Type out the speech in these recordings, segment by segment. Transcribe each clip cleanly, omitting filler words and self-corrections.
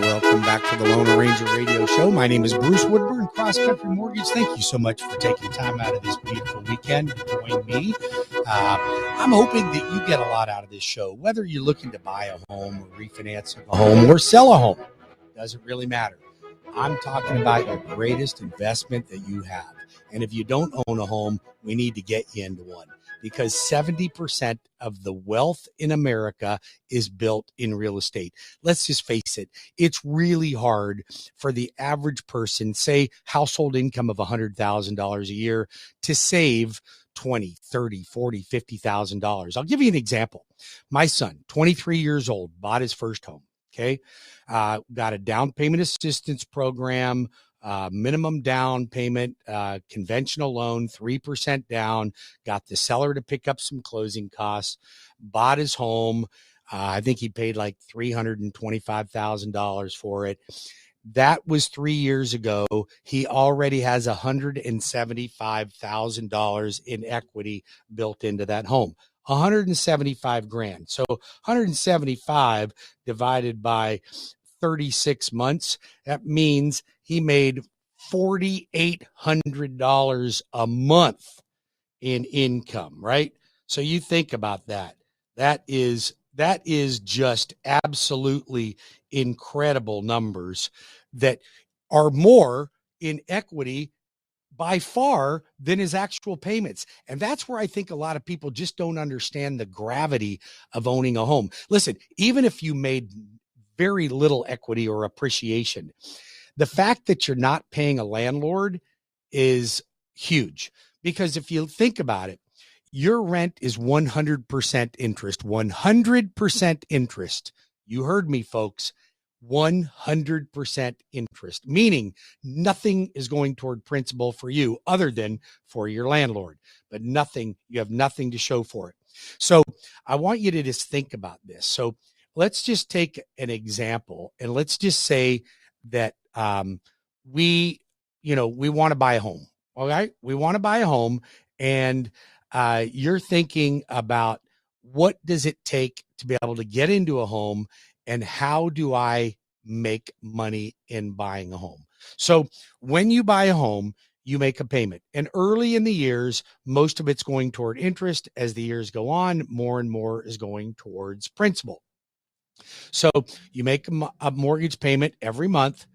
Welcome back to the Lone Ranger Radio Show. My name is Bruce Woodburn, CrossCountry Mortgage. Thank you so much for taking time out of this beautiful weekend to join me. I'm hoping that you get a lot out of this show, whether you're looking to buy a home or refinance a home or sell a home. Doesn't really matter. I'm talking about your greatest investment that you have. And if you don't own a home, we need to get you into one, because 70% of the wealth in America is built in real estate. Let's just face it. It's really hard for the average person, say household income of $100,000 a year, to save $20, $30, $40, $50,000. I'll give you an example. My son, 23 years old, bought his first home. Okay. Got a down payment assistance program, minimum down payment, conventional loan, 3% down, got the seller to pick up some closing costs, bought his home. I think he paid like $325,000 for it. That was 3 years ago. He already has $175,000 in equity built into that home. 175 grand. So 175 divided by 36 months, that means he made $4,800 a month in income, right? So you think about that. That is just absolutely incredible numbers that are more in equity by far than his actual payments. And that's where I think a lot of people just don't understand the gravity of owning a home. Listen, even if you made very little equity or appreciation, the fact that you're not paying a landlord is huge. Because if you think about it, your rent is 100% interest, 100% interest. You heard me, folks. 100% interest, meaning nothing is going toward principal for you other than for your landlord, but you have nothing to show for it. So I want you to just think about this. So let's just take an example, and let's just say that we want to buy a home. All right. We want to buy a home, and you're thinking about, what does it take to be able to get into a home, and how do I make money in buying a home? So when you buy a home, you make a payment. And early in the years, most of it's going toward interest. As the years go on, more and more is going towards principal. So you make a mortgage payment every month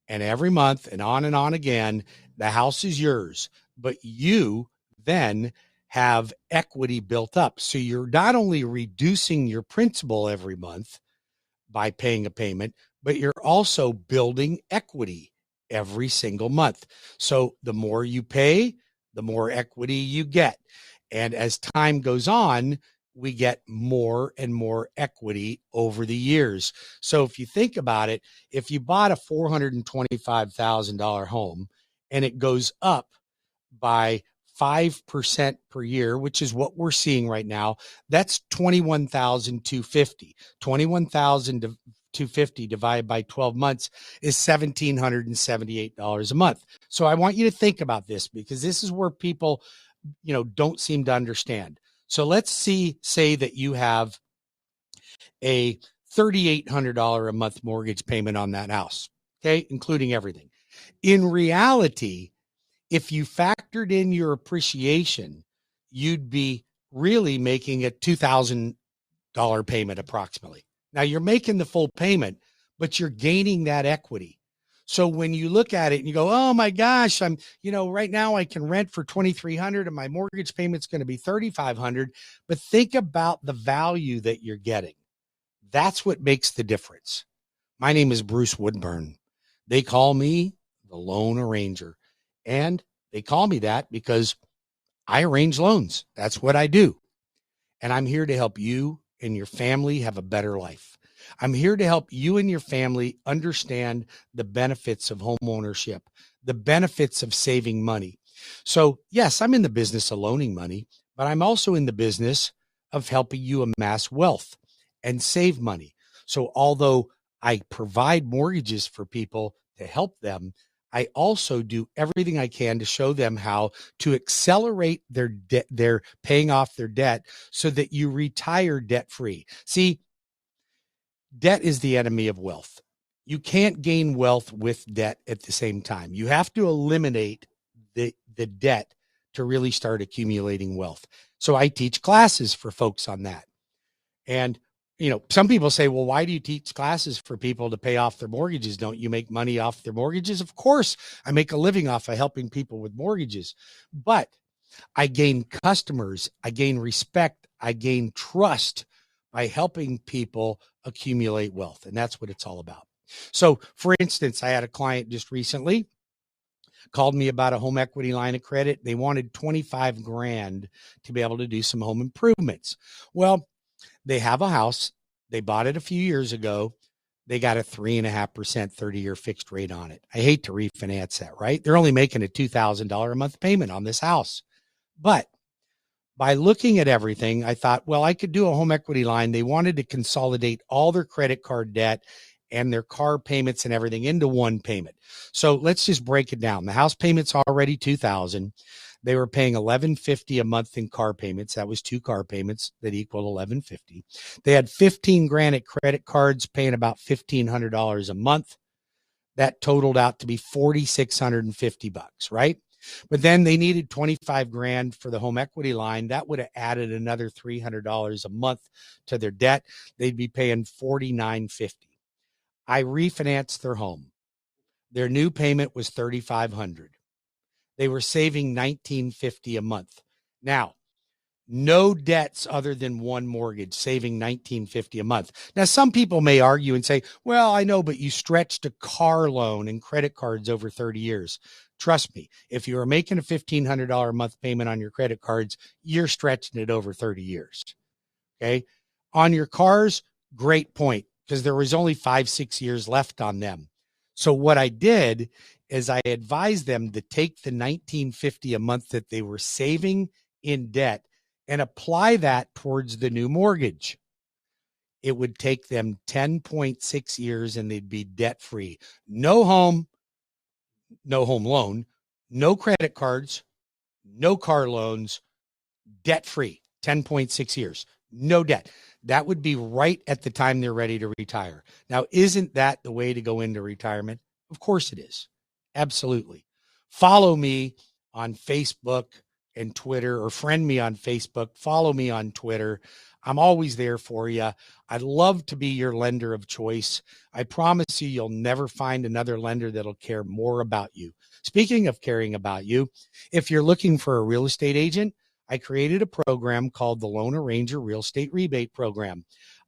and on again. The house is yours, but you then have equity built up. So you're not only reducing your principal every month by paying a payment, but you're also building equity every single month. So the more you pay, the more equity you get. And as time goes on, we get more and more equity over the years. So if you think about it, if you bought a $425,000 home and it goes up by 5% per year, which is what we're seeing right now, that's $21,250. $21,250 divided by 12 months is $1,778 a month. So I want you to think about this, because this is where people, don't seem to understand. So let's say that you have a $3,800 a month mortgage payment on that house, okay, including everything. In reality, if you factored in your appreciation, you'd be really making a $2,000 payment approximately. Now you're making the full payment, but you're gaining that equity. So when you look at it and you go, oh my gosh, I'm, right now I can rent for $2,300 and my mortgage payment's going to be $3,500. But think about the value that you're getting. That's what makes the difference. My name is Bruce Woodburn. They call me the Lone Ranger. And they call me that because I arrange loans. That's what I do. And I'm here to help you and your family have a better life. I'm here to help you and your family understand the benefits of home ownership, the benefits of saving money. So yes, I'm in the business of loaning money, but I'm also in the business of helping you amass wealth and save money. So although I provide mortgages for people to help them, I also do everything I can to show them how to accelerate their paying off their debt so that you retire debt free. See, debt is the enemy of wealth. You can't gain wealth with debt at the same time. You have to eliminate the debt to really start accumulating wealth. So I teach classes for folks on that. And, some people say, well, why do you teach classes for people to pay off their mortgages? Don't you make money off their mortgages? Of course, I make a living off of helping people with mortgages, but I gain customers, I gain respect, I gain trust by helping people accumulate wealth. And that's what it's all about. So, for instance, I had a client just recently called me about a home equity line of credit. They wanted 25 grand to be able to do some home improvements. Well, they have a house. They bought it a few years ago. They got a 3.5% 30-year fixed rate on it. I hate to refinance that, right? They're only making a $2,000 a month payment on this house. But by looking at everything, I thought, well, I could do a home equity line. They wanted to consolidate all their credit card debt and their car payments and everything into one payment. So let's just break it down. The house payment's already $2,000. They were paying $1,150 a month in car payments. That was 2 car payments that equaled $1,150. They had 15 grand at credit cards, paying about $1,500 a month. That totaled out to be $4,650, right? But then they needed 25 grand for the home equity line. That would have added another $300 a month to their debt. They'd be paying $4,950. I refinanced their home. Their new payment was $3,500. They were saving $1,950 a month. Now, no debts other than one mortgage, saving $1,950 a month. Now, some people may argue and say, well, I know, but you stretched a car loan and credit cards over 30 years. Trust me, if you are making a $1,500 a month payment on your credit cards, you're stretching it over 30 years. Okay. On your cars, great point, because there was only 5-6 years left on them. So what I did is I advised them to take the $1,950 a month that they were saving in debt and apply that towards the new mortgage. It would take them 10.6 years and they'd be debt free. No home loan, no credit cards, no car loans, debt free, 10.6 years, no debt. That would be right at the time they're ready to retire. Now, isn't that the way to go into retirement? Of course it is. Absolutely. Follow me on Facebook and Twitter, or friend me on Facebook. Follow me on Twitter. I'm always there for you. I'd love to be your lender of choice. I promise you'll never find another lender that'll care more about you. Speaking of caring about you, if you're looking for a real estate agent, I created a program called the Loan Arranger Real Estate Rebate Program.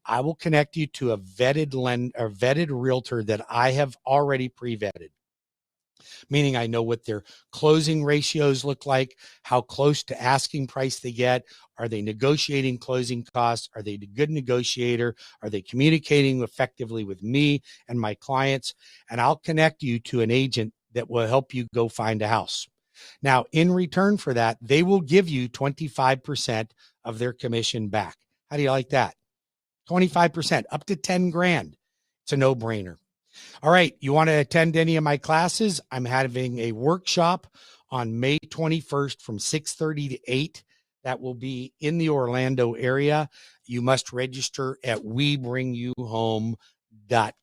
I will connect you to a vetted realtor that I have already pre-vetted, meaning I know what their closing ratios look like, how close to asking price they get. Are they negotiating closing costs? Are they a good negotiator? Are they communicating effectively with me and my clients? And I'll connect you to an agent that will help you go find a house. Now, in return for that, they will give you 25% of their commission back. How do you like that? 25%, up to 10 grand. It's a no-brainer. All right. You want to attend any of my classes? I'm having a workshop on May 21st from 6:30 to 8. That will be in the Orlando area. You must register at webringyouhome.com.